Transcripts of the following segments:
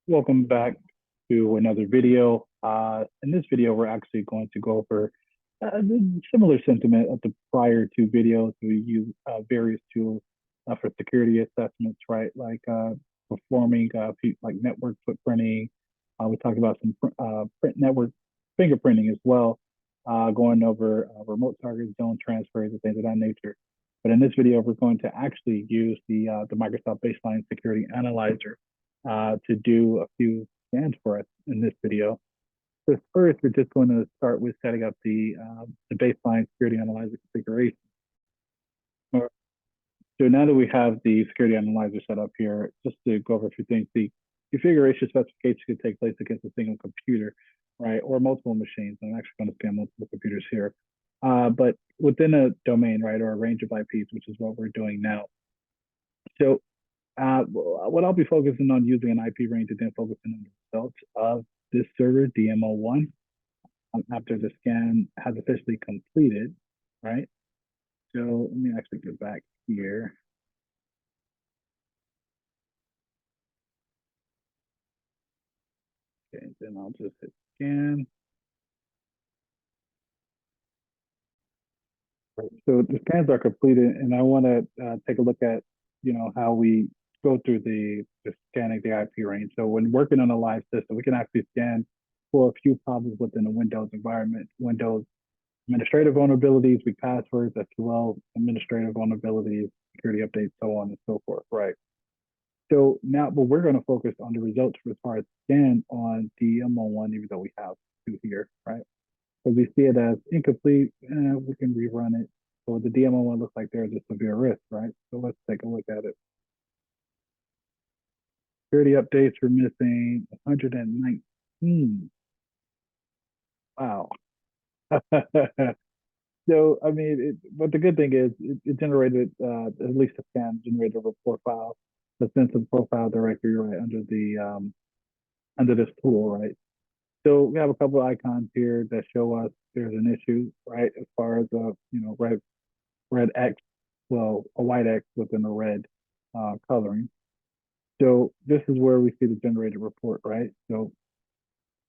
Welcome back to another video. In this video, we're actually going to go over the similar sentiment of the prior two videos. We use various tools for security assessments, right? Like performing like network footprinting. We talked about some print network fingerprinting as well, going over remote target zone transfers and things of that nature. But in this video, we're going to actually use the Microsoft Baseline Security Analyzer to do a few scans for us in this video. So first, we're just going to start with setting up the baseline security analyzer configuration. So now that we have the security analyzer set up here, just to go over a few things, the configuration specification can take place against a single computer, right, or multiple machines. I'm actually going to scan multiple computers here. But within a domain, right, or a range of IPs, which is what we're doing now. So what I'll be focusing on using an IP range and then focusing on the results of this server, DMO1, after the scan has officially completed, right? So let me actually go back here. Okay, then I'll just hit scan. So the scans are completed, and I want to take a look at, how we go through the scanning the IP range. So when working on a live system, we can actually scan for a few problems within the Windows environment. Windows administrative vulnerabilities, weak passwords, SQL administrative vulnerabilities, security updates, so on and so forth, right? So now, but we're going to focus on the results as far as scan on DMO1, even though we have two here, right? So we see it as incomplete, we can rerun it. So the DMO1 looks like there's a severe risk, right? So let's take a look at it. Security updates, we're missing 119. Wow. So, I mean, but the good thing is it generated, at least a scan generated a report file, the sensitive profile directory, right, under this tool, right? So we have a couple of icons here that show us there's an issue, right? As far as red X, well, a white X within a red coloring. So this is where we see the generated report, right? So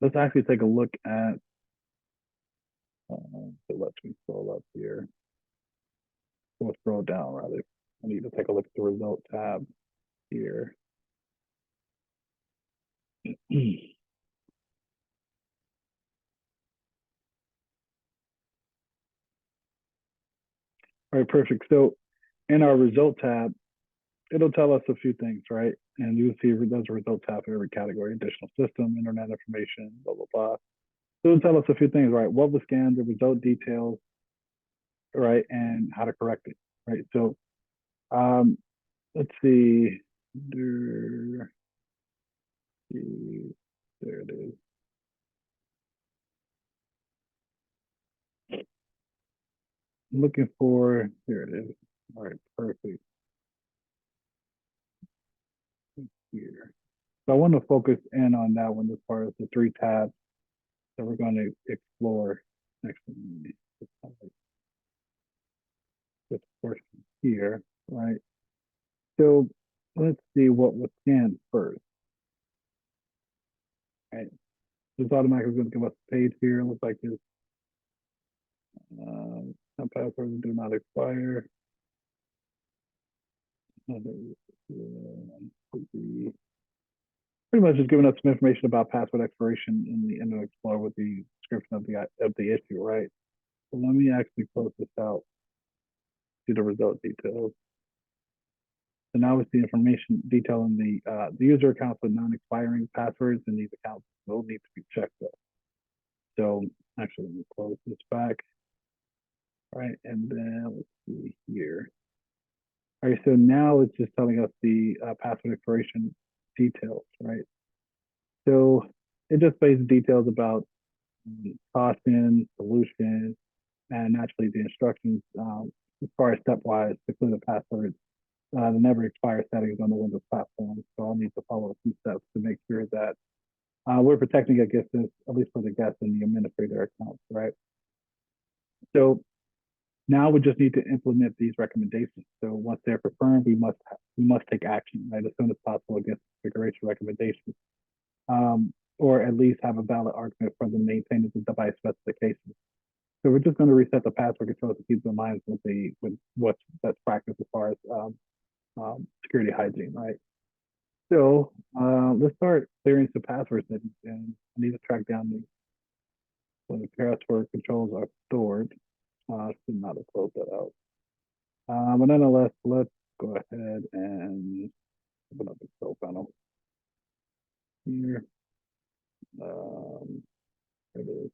let's actually take a look at, so let's scroll up here. We'll scroll down rather. I need to take a look at the result tab here. All right, perfect. So in our result tab, it'll tell us a few things, right? And you'll see those results tab for every category: additional system, internet information, blah, blah, blah. So it'll tell us a few things, right? What was scanned, the result details, right? And how to correct it, right? So let's see. There it is. I'm looking for, here it is. All right, perfect. Here. So I want to focus in on that one as far as the three tabs that we're going to explore next to this portion here, right? So let's see what was scanned first. Right. This automatically going to give us a page here. It looks like this. Some passwords do not expire. Pretty much just giving us some information about password expiration in the Internet Explorer with the description of the issue, right? So let me actually close this out, see the result details. So now we see information detailing the user accounts with non-expiring passwords, and these accounts will need to be checked up. So actually, let me close this back. All right, and then let's see here. All right, so now it's just telling us the password expiration details, right? So it just basically details about caution, solution, and naturally the instructions as far as stepwise to clear the passwords, the never expire settings on the Windows platform. So I'll need to follow a few steps to make sure that we're protecting against this, at least for the guests and the administrator accounts, right? So now we just need to implement these recommendations. So once they're confirmed, we must take action, right, as soon as possible against configuration recommendations. or at least have a valid argument for the maintenance of device specifications. So we're just going to reset the password controls to keep in mind with what's best practice as far as security hygiene, right? So let's start clearing some passwords, and I need to track down when the password controls are stored. Should not have closed that out. But nonetheless, let's go ahead and open up the control panel here. There it is.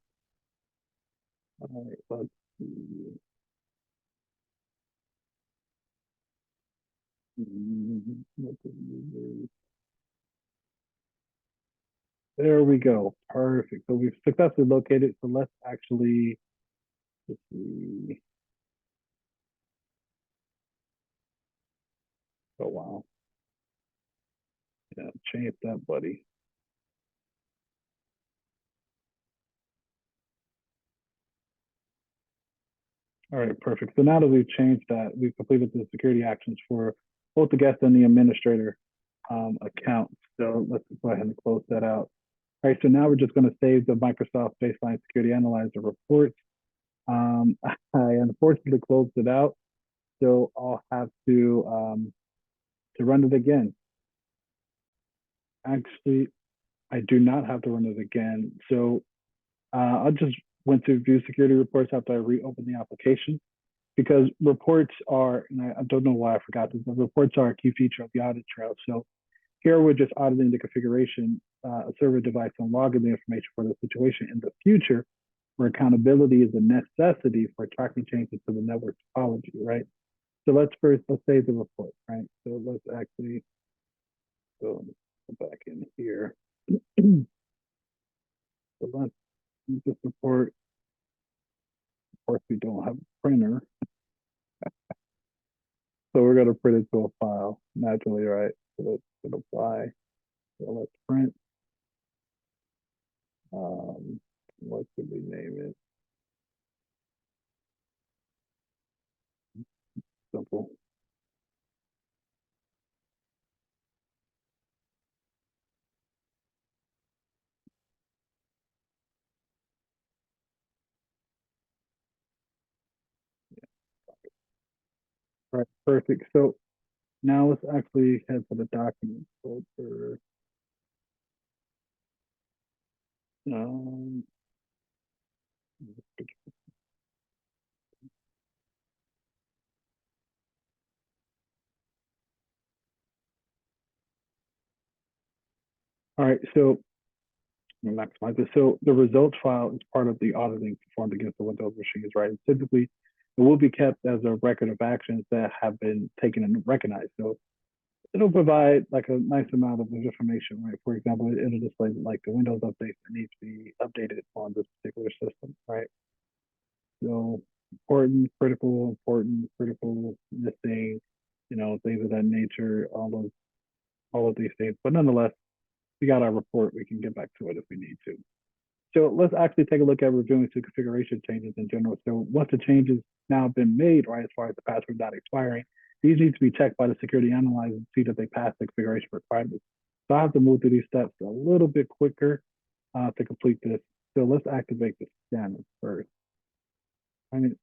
All right, let's see. There we go. Perfect. So we've successfully located. So let's actually, let's see. Oh, wow. Yeah, change that, buddy. All right, perfect. So now that we've changed that, we've completed the security actions for both the guest and the administrator account. So let's go ahead and close that out. All right, so now we're just going to save the Microsoft Baseline Security Analyzer report. I unfortunately closed it out, so I'll have to run it again. Actually, I do not have to run it again. So I just went to view security reports after I reopened the application because reports are, and I don't know why I forgot this, but reports are a key feature of the audit trail. So here we're just auditing the configuration, a server device, and logging the information for the situation in the future, where accountability is a necessity for tracking changes to the network topology, right? So let's save the report, right? So let's actually go back in here. So let's this report. Of course, we don't have a printer, so we're going to print it to a file naturally, right? So let's apply. So let's print. What should we name it? Simple. All right, perfect. So now let's actually head to the document folder. Um, all right, so maximize this. So the results file is part of the auditing performed against the Windows machines, right? And typically, it will be kept as a record of actions that have been taken and recognized. So it'll provide like a nice amount of information, right? For example, it'll display like the Windows updates that need to be updated on this particular system, right? So important, critical, missing, things of that nature, all of these things. But nonetheless, we got our report. We can get back to it if we need to. So let's actually take a look at reviewing some configuration changes in general. So once the changes now been made, right, as far as the password not expiring, these need to be checked by the security analyzer to see that they pass the configuration requirements. So I have to move through these steps a little bit quicker to complete this. So let's activate the scanner first. I mean,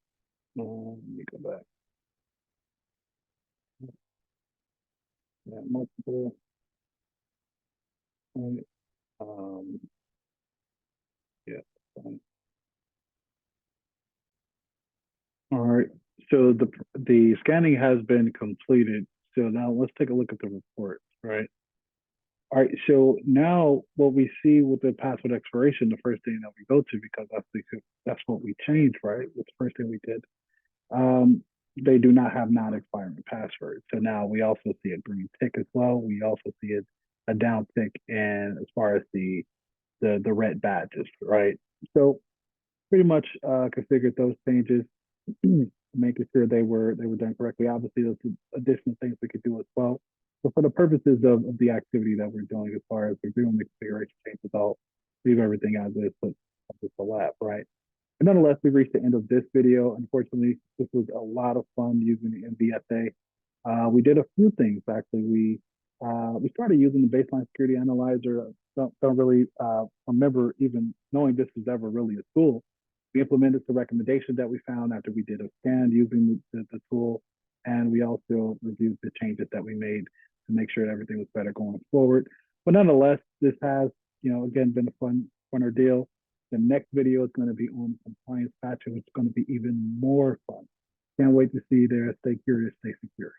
let me go back. Yeah, multiple. Right, um, yeah. Fine. All right. So the scanning has been completed. So now let's take a look at the report, right? All right. So now what we see with the password expiration, the first thing that we go to, because that's what we changed, right? That's the first thing we did. They do not have non-expiring passwords. So now we also see a green tick as well. We also see a down tick, and as far as the red badges, right? So pretty much configured those changes, making sure they were done correctly. Obviously, there's additional things we could do as well. But for the purposes of the activity that we're doing, as far as reviewing the configuration changes, I'll leave everything as is, but just a lap, right? And nonetheless, we reached the end of this video. Unfortunately, this was a lot of fun using the MBSA. We did a few things actually. We started using the baseline security analyzer. Don't really remember even knowing this was ever really a tool. We implemented the recommendation that we found after we did a scan using the tool, and we also reviewed the changes that we made to make sure that everything was better going forward. But nonetheless, this has, again, been a fun ordeal. The next video is going to be on compliance patching, which is going to be even more fun. Can't wait to see you there. Stay curious, stay secure.